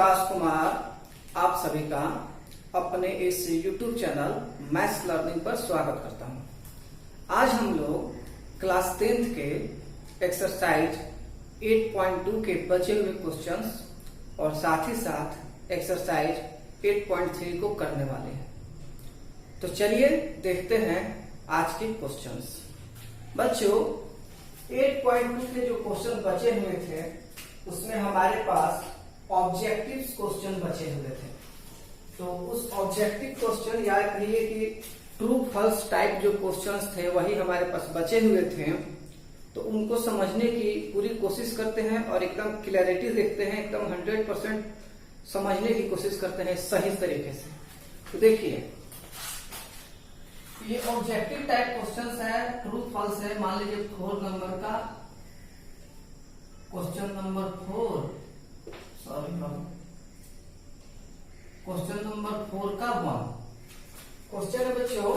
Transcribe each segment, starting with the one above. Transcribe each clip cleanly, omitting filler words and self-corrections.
प्रकाश कुमार आप सभी का अपने इस YouTube चैनल मैथ्स लर्निंग पर स्वागत करता हूं। आज हम लोग क्लास 10th के एक्सरसाइज 8.2 के बचे हुए क्वेश्चंस और साथ ही साथ एक्सरसाइज 8.3 को करने वाले हैं। तो चलिए देखते हैं आज के क्वेश्चंस। बच्चों 8.2 के जो क्वेश्चन बचे हुए थे उसमें हमारे पास ऑब्जेक्टिव क्वेश्चन बचे हुए थे। तो उस ऑब्जेक्टिव क्वेश्चन या कहिए कि ट्रू फॉल्स टाइप जो क्वेश्चंस थे वही हमारे पास बचे हुए थे। तो उनको समझने की पूरी कोशिश करते हैं और एकदम क्लैरिटी देखते हैं, एकदम 100% समझने की कोशिश करते हैं सही तरीके से। तो देखिए ये ऑब्जेक्टिव टाइप क्वेश्चंस है, ट्रू फॉल्स है। मान लीजिए 4 नंबर का क्वेश्चन नंबर 4 क्वेश्चन नंबर 4 का 1 क्वेश्चन है बच्चों,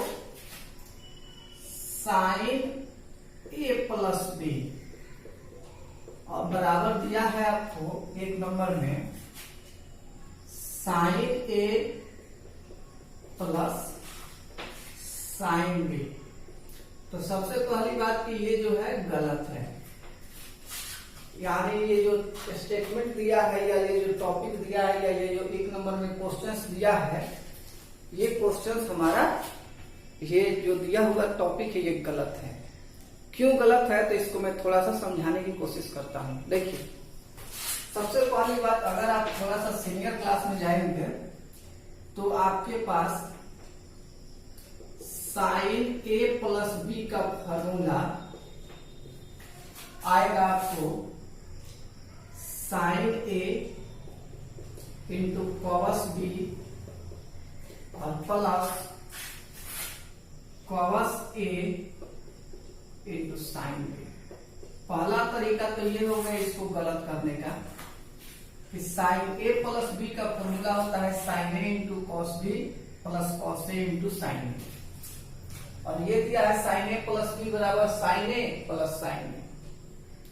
साइन ए प्लस बी और बराबर दिया है आपको 1 नंबर में sign A plus sine B. तो सबसे पहली बात कि ये जो है गलत है, यानी ये जो स्टेटमेंट दिया है या ये जो टॉपिक दिया है या ये जो 1 नंबर में क्वेश्चंस दिया है, ये क्वेश्चंस हमारा ये जो दिया हुआ टॉपिक है ये गलत है। क्यों गलत है तो इसको मैं थोड़ा सा समझाने की कोशिश करता हूं। देखिए सबसे पहली बात, अगर आप थोड़ा सा सीनियर क्लास में जाएंगे तो आपके पास साइन ए प्लस बी का फॉर्मूला आएगा आपको sign A into cos B और plus cos A into sine B. पहला तरीका तो ये हो गया इसको गलत करने का कि साइन ए प्लस बी का फॉर्मूला होता है sine A into cos B plus cos A into sine B, और ये दिया है साइन ए प्लस बी बराबर sine A plus sine B,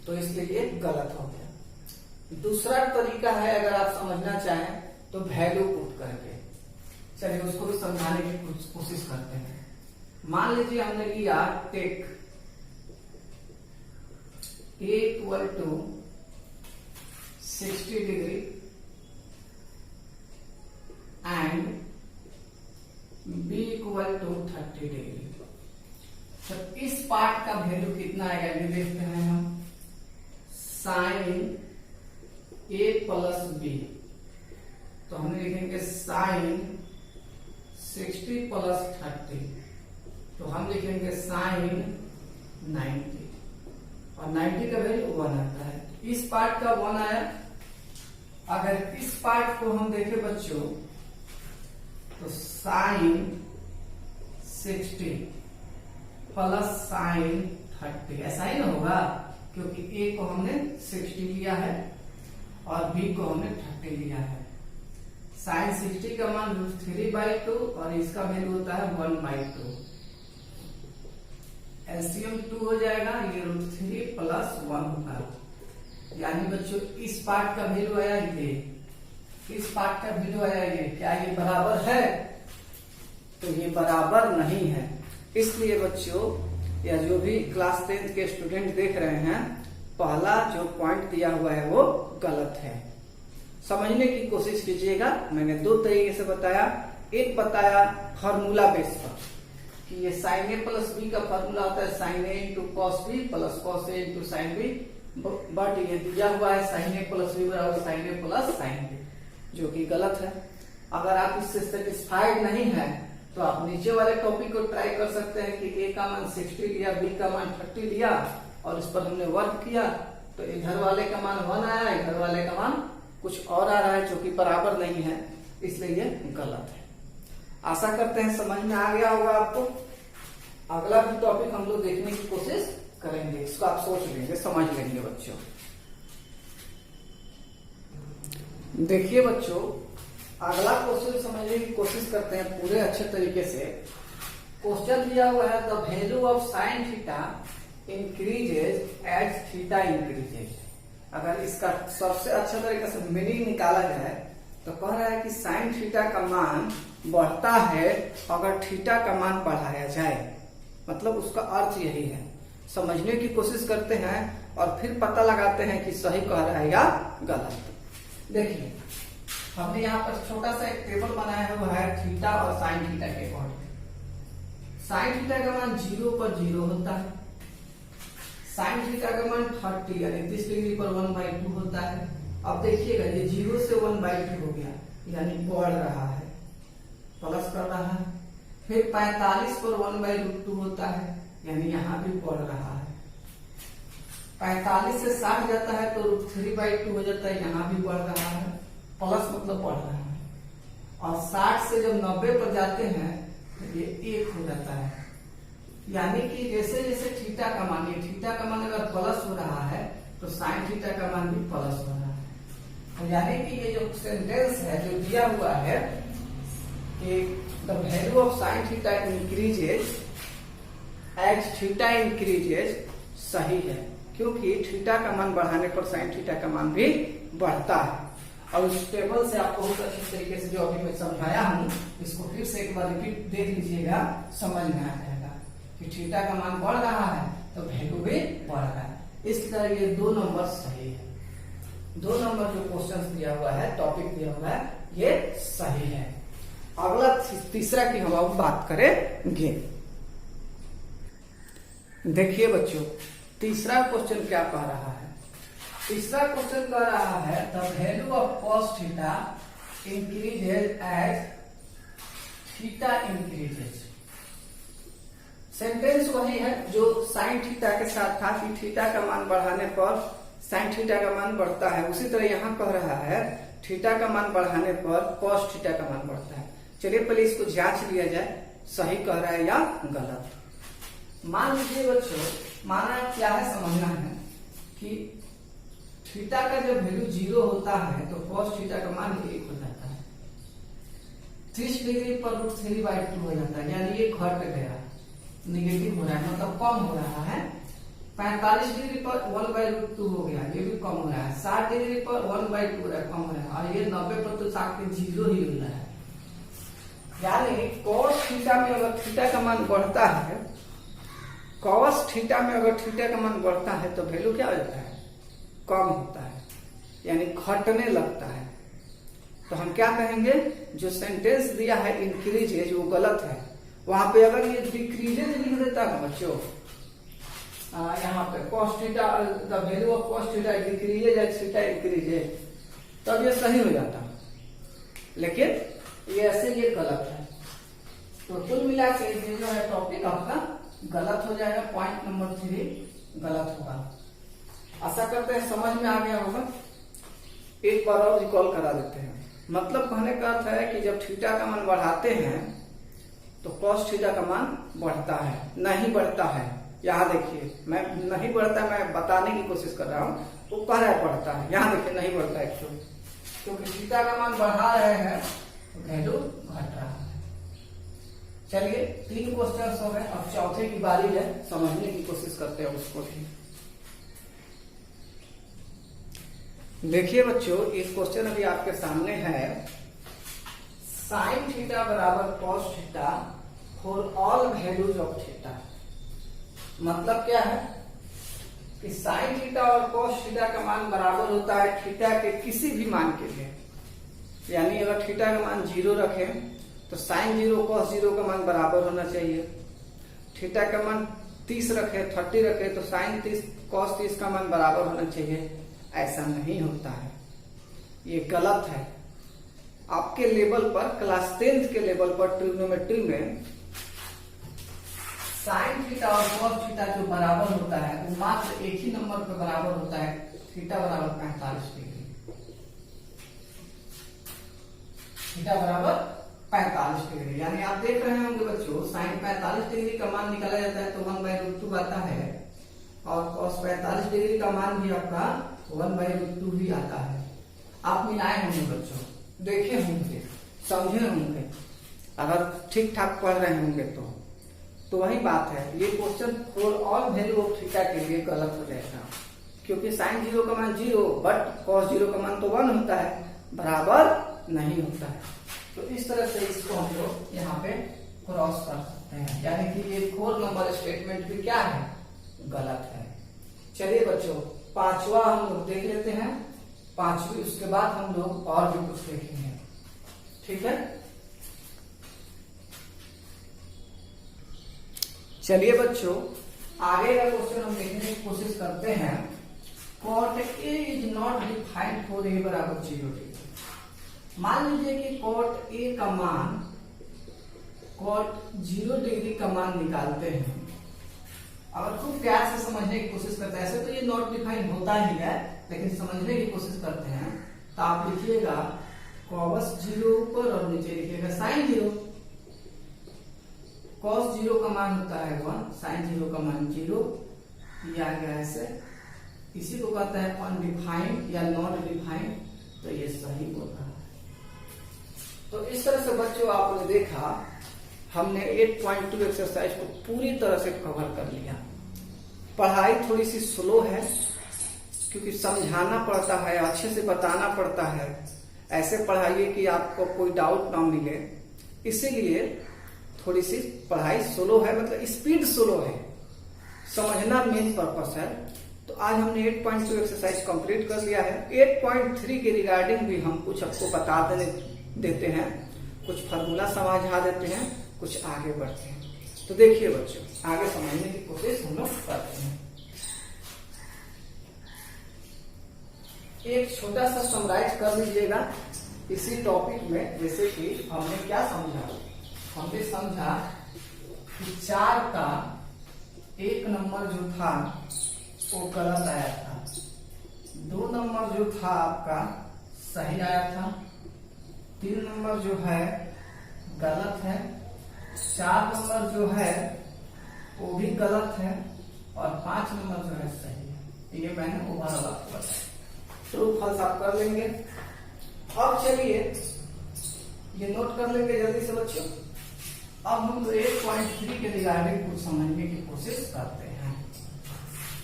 तो इसलिए ये गलत हो गया। दूसरा तरीका है, अगर आप समझना चाहें तो वैल्यू पुट करके, चलिए उसको भी समझाने की कोशिश करते हैं। मान लीजिए हमने लिया take A equal to 60 degree and B equal to 30 degree. तो इस पार्ट का वैल्यू कितना आएगा ये देखते हैं हम। साइन ए प्लस बी, तो हम लिखेंगे साइन 60 प्लस 30, तो हम लिखेंगे साइन 90, और 90 का वैल्यू 1 आता है। इस पार्ट का 1 आया। अगर इस पार्ट को हम देखें बच्चों तो साइन 60 प्लस साइन 30, ऐसा ही ना होगा क्योंकि ए को हमने 60 लिया है और बी को हमने 30 लिया है। साइन 60 का मान √3/2 और इसका वैल्यू होता है 1/2। एलसीएम 2 हो जाएगा, ये √3 प्लस 1 होगा। यानी बच्चों इस पार्ट का वैल्यू आया ये, इस पार्ट का वैल्यू आया ये। क्या ये बराबर है? तो ये बराबर नहीं है। इसलिए बच्चों या जो भी क्लास 10th के स्टूडेंट देख रहे हैं, पहला जो पॉइंट दिया हुआ है वो गलत है। समझने की कोशिश कीजिएगा। मैंने 2 तरीके से बताया। एक बताया फॉर्मूला बेस पर कि ये साइन ए प्लस बी का फॉर्मूला होता है sine A into cos B plus cos A into sine B, but ये दिया हुआ है साइन ए प्लस बी बराबर sine A plus sine B, जो कि गलत है। अगर आप इससे सेटिस्फाइड नहीं है तो आप नीचे वाले टॉपिक को ट्राई कर सकते हैं कि ए का मान 60 लिया, बी का मान 30 लिया और इस पर हमने वर्क किया, तो इधर वाले का मान 1 आया, इधर वाले का मान कुछ और आ रहा है जो कि बराबर नहीं है, इसलिए ये गलत है। आशा करते हैं समझ में आ गया होगा आपको। अगला भी टॉपिक हम लोग देखने की कोशिश करेंगे, इसको आप सोच लेंगे, समझ लेंगे बच्चों। देखिए बच्चों अगला क्वेश्चन समझने की कोशिश करते हैं पूरे अच्छे तरीके से। क्वेश्चन दिया हुआ है the value of sine theta increases as theta increases. अगर इसका सबसे अच्छा तरीके से मीनिंग निकाला जाए तो कह रहा है कि साइन थीटा का मान बढ़ता है अगर थीटा का मान बढ़ाया जाए। मतलब उसका अर्थ यही है। समझने की कोशिश करते हैं और फिर पता लगाते हैं कि सही कह रहा है या गलत। देखिए हमने यहाँ पर छोटा सा एक टेबल बनाया हुआ है थीटा और साइन थीटा के अकॉर्डिंग। साइन थीटा का मान 0 पर 0 होता है, साइन थीटा का मान 30 यानी 30 डिग्री पर 1/2 होता है। अब देखिएगा ये 0 से 1/2 हो गया यानी बढ़ रहा है, प्लस कर रहा है। फिर 45 पर 1/√2 होता है यानी यहाँ भी बढ़ रहा है। 45 से 60 जाता है तो √3/2 हो जाता है, यहाँ भी बढ़ रहा है, प्लस मतलब बढ़ रहा है। और 60 से जब 90 पर जाते हैं तो ये 1 हो जाता है। यानी कि जैसे जैसे थीटा का मान, ये थीटा का मान अगर प्लस हो रहा है तो साइन थीटा का मान भी प्लस हो रहा है। तो यानी कि ये जो सेंटेंस है जो दिया हुआ है कि the value of sine theta increases as theta increases, सही है, क्योंकि थीटा का मान बढ़ाने पर साइन थीटा का मान भी बढ़ता है। और उस टेबल से आपको बहुत अच्छी तरीके से जो अभी मैं समझाया हूं इसको फिर से एक बार रिपीट देख लीजिएगा, समझ में आ जाएगा कि थीटा का मान बढ़ रहा है तो वैल्यू भी बढ़ रहा है। इस तरह ये 2 नंबर सही है। 2 नंबर जो क्वेश्चन दिया हुआ है, टॉपिक दिया हुआ है, ये सही है। अगला तीसरा की हम अब बात करेंगे। देखिए बच्चों तीसरा क्वेश्चन क्या कह रहा है। तीसरा क्वेश्चन कह रहा है the value of cos theta increases as theta increases. Sentence वही है जो साइन थीटा के साथ था कि थीटा का मान बढ़ाने पर साइन थीटा का मान बढ़ता है। उसी तरह यहाँ कह रहा है थीटा का मान बढ़ाने पर कॉस थीटा का मान बढ़ता है। चलिए पहले इसको जांच लिया जाए, सही कह रहा है या गलत। मान लीजिए बच्चों, माना क्या है समझना है कि थीटा का जब वैल्यू 0 होता है तो कॉस थीटा का मान 1 हो जाता है। 30 डिग्री पर √3/2 हो जाता है यानी ये घट गया, निगेटिव हो रहा है, मतलब कम हो रहा है। 45 डिग्री पर 1/√2 हो गया, ये भी कम हो रहा है। 60 डिग्री पर 1/2 हो रहा है, कम हो रहा है। और ये 90 पर तो 0 ही हो रहा है। यानी कॉस थीटा में अगर थीटा का मान बढ़ता है, कॉस थीटा में अगर थीटा का मान बढ़ता है तो वैल्यू क्या हो जाता है, कम होता है, यानी घटने लगता है। तो हम क्या कहेंगे, जो सेंटेंस दिया है इंक्रीजेज वो गलत है। वहां पे अगर ये डिक्रीजेज लिख देता है बच्चों, यहाँ पे cos theta the value of cos theta decreases as theta increases, तब ये सही हो जाता। लेकिन ये ऐसे ये गलत है। तो कुल मिला के ये जो है टॉपिक आपका गलत हो जाएगा। पॉइंट नंबर 3 गलत होगा। आशा करते हैं समझ में आ गया होगा। एक बार और रिकॉल करा देते हैं। मतलब कहने का अर्थ है कि जब थीटा का मान बढ़ाते हैं तो कॉस थीटा का मान बढ़ता है, नहीं बढ़ता है। यहाँ देखिए, मैं नहीं बढ़ता, मैं बताने की कोशिश कर रहा हूँ, तो कह रहा है बढ़ता है। यहाँ देखिए नहीं बढ़ता है, क्योंकि थीटा का मान बढ़ा रहे हैं तो वैल्यू घट रहा है। चलिए 3 क्वेश्चन हो गए, अब चौथे की बारी है, समझने की कोशिश करते हैं उसको भी। देखिए बच्चों, एक क्वेश्चन अभी आपके सामने है, साइन थीटा बराबर cos theta for all values of theta. मतलब क्या है कि साइन थीटा और कॉस थीटा का मान बराबर होता है थीटा के किसी भी मान के लिए। यानी अगर थीटा का मान 0 रखें तो साइन 0 कॉस 0 का मान बराबर होना चाहिए। थीटा का मान 30 रखे, 30 रखे तो साइन 30 कॉस 30 का मान बराबर होना चाहिए। ऐसा नहीं होता है, ये गलत है। आपके लेवल पर, क्लास 10th के लेवल पर ट्रिग्नोमेट्री में साइन थीटा और कॉस थीटा जो बराबर होता है वो मात्र एक ही नंबर पर बराबर होता है, थीटा बराबर 45 डिग्री। थीटा बराबर 45 डिग्री। यानी आप देख रहे होंगे बच्चों, साइन 45 डिग्री का मान निकाला जाता है तो 1/√2 आता है, और कॉस 45 डिग्री का मान भी आपका 1/√2 ही आता है। आप मिलाए होंगे बच्चों, देखे होंगे, समझे होंगे, अगर ठीक ठाक पढ़ रहे होंगे तो वही बात है। ये question for all value of theta के लिए गलत हो जाएगा, क्योंकि साइन 0 का मान 0 बट कॉस 0 का मान तो 1 होता है, बराबर नहीं होता है। तो इस तरह से इसको हम लोग यहाँ पे क्रॉस कर सकते हैं, यानी कि ये 4 नंबर स्टेटमेंट भी क्या है, गलत है। चलिए बच्चों, पांचवा हम लोग देख लेते हैं, पांचवी, उसके बाद हम लोग और भी कुछ देखेंगे, ठीक है। चलिए बच्चों, आगे का क्वेश्चन हम देखने की कोशिश करते हैं। Cot A is not defined for A बराबर 0 डिग्री। मान लीजिए कि कॉट ए का मान, कॉट 0 डिग्री का मान निकालते हैं। अगर खूब प्यार से समझने की कोशिश करते हैं, ऐसे तो ये नॉट डिफाइंड होता ही है, लेकिन समझने की कोशिश करते हैं, तो आप लिखिएगा कॉस 0 ऊपर और नीचे लिखिएगा साइन 0। कॉस 0 का मान होता है 1, साइन 0 का मान 0, ये आ गया ऐसे। इसी को कहता है अनडिफाइंड या नॉट डिफाइंड, तो ये सही होता है। तो इस तरह से बच्चों आपने देखा, हमने 8.2 एक्सरसाइज को पूरी तरह से कवर कर लिया। पढ़ाई थोड़ी सी स्लो है क्योंकि समझाना पड़ता है, अच्छे से बताना पड़ता है। ऐसे पढ़ाइए कि आपको कोई डाउट ना मिले, इसीलिए थोड़ी सी पढ़ाई स्लो है, मतलब स्पीड स्लो है, समझना मेन पर्पस है। तो आज हमने 8.2 एक्सरसाइज कंप्लीट कर लिया है। 8.3 के रिगार्डिंग भी हम कुछ आपको बता देते हैं, कुछ फार्मूला समझा देते हैं, कुछ आगे बढ़ते हैं। तो देखिए बच्चों, आगे समझने की कोशिश हम लोग करते हैं। एक छोटा सा समराइज कर लीजिएगा इसी टॉपिक में। जैसे कि हमने क्या समझा, हमने समझा कि 4 का 1 नंबर जो था वो गलत आया था, 2 नंबर जो था आपका सही आया था, 3 नंबर जो है गलत है, 4 नंबर जो है वो भी गलत है, और 5 नंबर जो है सही है। ये मैंने ओवरऑल आपको बताया। ट्रू फॉल्स आप कर लेंगे। अब चलिए ये नोट कर लेंगे जल्दी से बच्चों। अब हम 8.3 के रिगार्डिंग कुछ समझने की कोशिश करते हैं।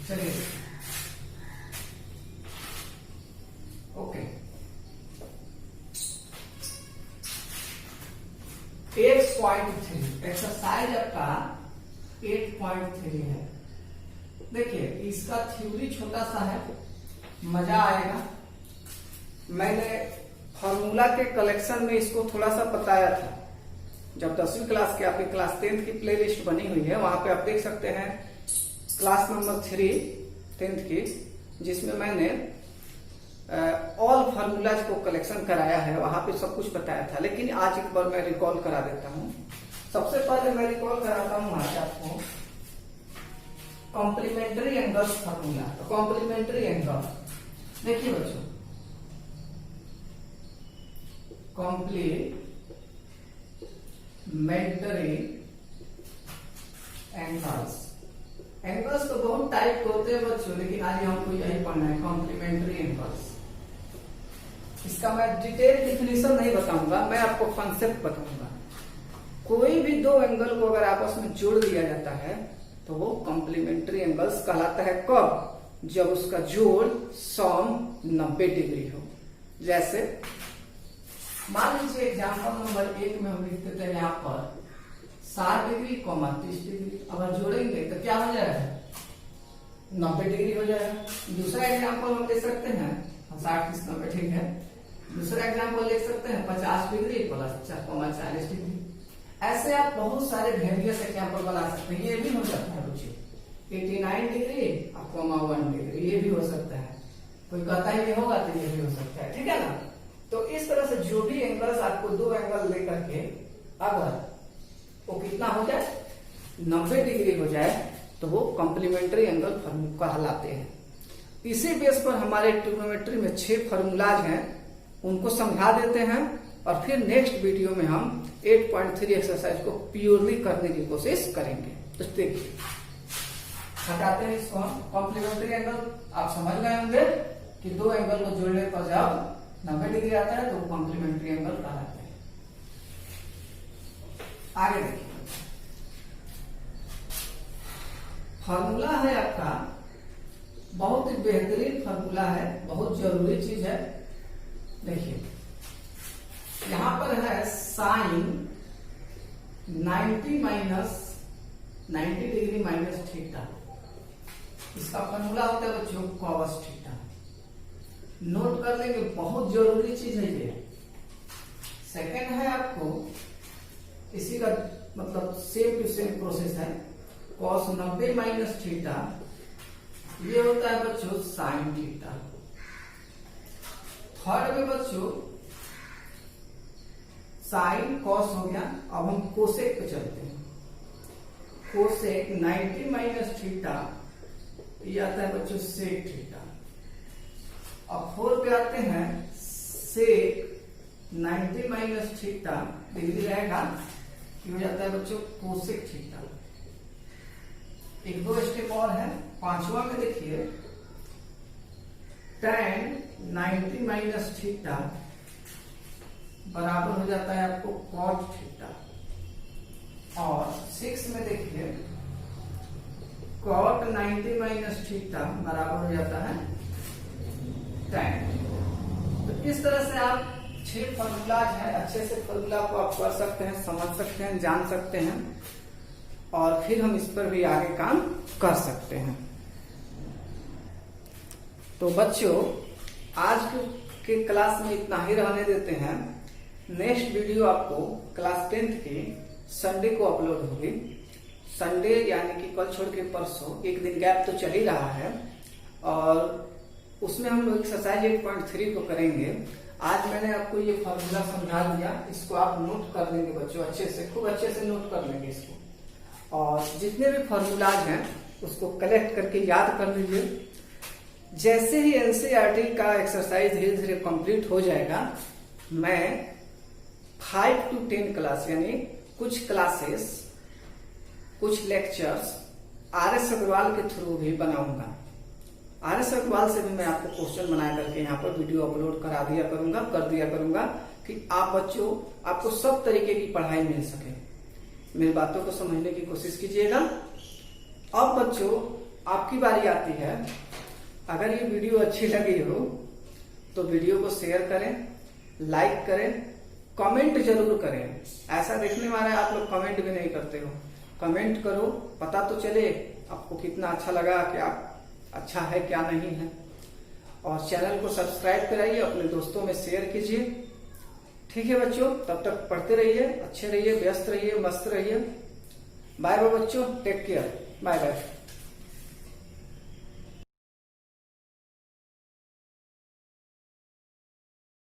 चलिए ओके, 8.3 एक्सरसाइज आपका 8.3 है। देखिए इसका थ्योरी छोटा सा है, मजा आएगा। मैंने फार्मूला के कलेक्शन में इसको थोड़ा सा बताया था जब 10वीं क्लास के, आपकी क्लास 10th की प्लेलिस्ट बनी हुई है, वहां पे आप देख सकते हैं क्लास नंबर 3 10th की, जिसमें मैंने ऑल फार्मूलाज को कलेक्शन कराया है, वहां पे सब कुछ बताया था। लेकिन आज एक बार मैं रिकॉल करा देता हूं। सबसे पहले मैं रिकॉल कराता हूं आज आपको कॉम्प्लीमेंट्री एंगल्स फार्मूला। तो कॉम्प्लीमेंट्री एंगल देखिए बच्चों, कॉम्प्लीमेंट्री एंगल्स, एंगल्स तो बहुत टाइप के होते हैं बच्चों, लेकिन आज हमको यही पढ़ना है कॉम्प्लीमेंट्री एंगल्स। इसका मैं डिटेल डिफिनेशन नहीं बताऊंगा, मैं आपको कॉन्सेप्ट बताऊंगा। कोई भी 2 एंगल को अगर आपस में जोड़ दिया जाता है तो वो कॉम्प्लीमेंट्री एंगल्स कहलाता है। कब? जब उसका जोड़ सम 90 डिग्री हो। जैसे मान लीजिए एग्जाम्पल नंबर 1 में हम लिखते थे यहाँ पर 60 डिग्री, 30 डिग्री। अगर जोड़ेंगे तो क्या हो जाएगा? 90 डिग्री हो जाएगा। दूसरा एग्जाम्पल हम ले सकते हैं 60 30 90, ठीक है। दूसरा एग्जाम्पल ले सकते हैं 50 डिग्री प्लस 40 डिग्री। ऐसे आप बहुत सारे वेरियस एग्जाम्पल बना सकते हैं। ये भी हो सकता है बच्चे 89 डिग्री और 1 डिग्री, ये भी हो सकता है। कोई कहता है ये होगा तो ये भी हो सकता है, ठीक है ना। तो इस तरह से जो भी एंगल्स आपको 2 एंगल लेकर के अगर वो कितना हो जाए 90 डिग्री हो जाए तो वो कॉम्प्लीमेंट्री एंगल कहलाते हैं। इसी बेस पर हमारे ट्रिग्नोमेट्री में 6 फार्मूलाज हैं, उनको समझा देते हैं और फिर नेक्स्ट वीडियो में हम 8.3 एक्सरसाइज को प्योरली करने की कोशिश करेंगे। तो देखिए हटाते हैं इसको हम। कॉम्प्लीमेंट्री एंगल आप समझ गए होंगे कि 2 एंगल को जोड़ने पर जब 90 डिग्री आता है तो कॉम्प्लीमेंट्री एंगल कहलाते हैं। आगे देखिए, फार्मूला है आपका बहुत ही बेहतरीन फार्मूला है, बहुत जरूरी चीज है। देखिए सूत्र है साइन 90 डिग्री माइनस थीटा। इसका फॉर्मूला होता है बच्चों कॉस थीटा। नोट कर लेंगे, बहुत जरूरी चीज है ये। सेकंड है आपको इसी का मतलब सेम टू सेम प्रोसेस है, कॉस 90 माइनस थीटा, ये होता है बच्चों साइन थीटा। थर्ड में बच्चों साइन कॉस हो गया, अब हम कोसेक पे चलते हैं। कोसेक 90 माइनस थीटा, ये आता है बच्चों सेक थीटा। अब 4 पे आते हैं, सेक 90 माइनस थीटा डिग्री रहेगा, ये हो जाता है बच्चों कोसेक थीटा। एक दो स्टेप और है। पांचवा में देखिए tan 90 माइनस थीटा बराबर हो जाता है आपको cot थीटा। और 6 में देखिए cot 90 माइनस थीटा बराबर हो जाता है tan। तो इस तरह से आप 6 फॉर्मूलाज है, अच्छे से फॉर्मूला को आप कर सकते हैं, समझ सकते हैं, जान सकते हैं, और फिर हम इस पर भी आगे काम कर सकते हैं। तो बच्चों आज के क्लास में इतना ही रहने देते हैं। नेक्स्ट वीडियो आपको क्लास 10th की संडे को अपलोड होगी। संडे यानी कि कल छोड़ के परसों, एक दिन गैप तो चल ही रहा है, और उसमें हम लोग एक्सरसाइज 8.3 को करेंगे। आज मैंने आपको ये फॉर्मूला समझा दिया, इसको आप नोट कर लेंगे बच्चों, अच्छे से, खूब अच्छे से नोट कर लेंगे इसको। और जितने भी फॉर्मूलाज हैं उसको कलेक्ट करके याद कर लीजिए। जैसे ही एनसीईआरटी का एक्सरसाइज धीरे धीरे कंप्लीट हो जाएगा, मैं 5 to 10 क्लास यानी कुछ क्लासेस, कुछ लेक्चर्स RS अग्रवाल के थ्रू भी बनाऊंगा। RS अग्रवाल से भी मैं आपको क्वेश्चन बना करके यहाँ पर वीडियो अपलोड कर दिया करूंगा कि आप बच्चों, आपको सब तरीके की पढ़ाई मिल सके। मेरी बातों को समझने की कोशिश कीजिएगा। अब बच्चों आपकी बारी आती है। अगर ये वीडियो अच्छी लगी हो तो वीडियो को शेयर करें, लाइक करें, कमेंट जरूर करें। ऐसा देखने वाला है आप लोग कमेंट भी नहीं करते हो। कमेंट करो, पता तो चले आपको कितना अच्छा लगा, कि आप अच्छा है क्या नहीं है। और चैनल को सब्सक्राइब कराइए, अपने दोस्तों में शेयर कीजिए। ठीक है बच्चों, तब तक पढ़ते रहिए, अच्छे रहिए, व्यस्त रहिए, मस्त रहिए। बाय बाय बच्चों, टेक केयर, बाय बाय।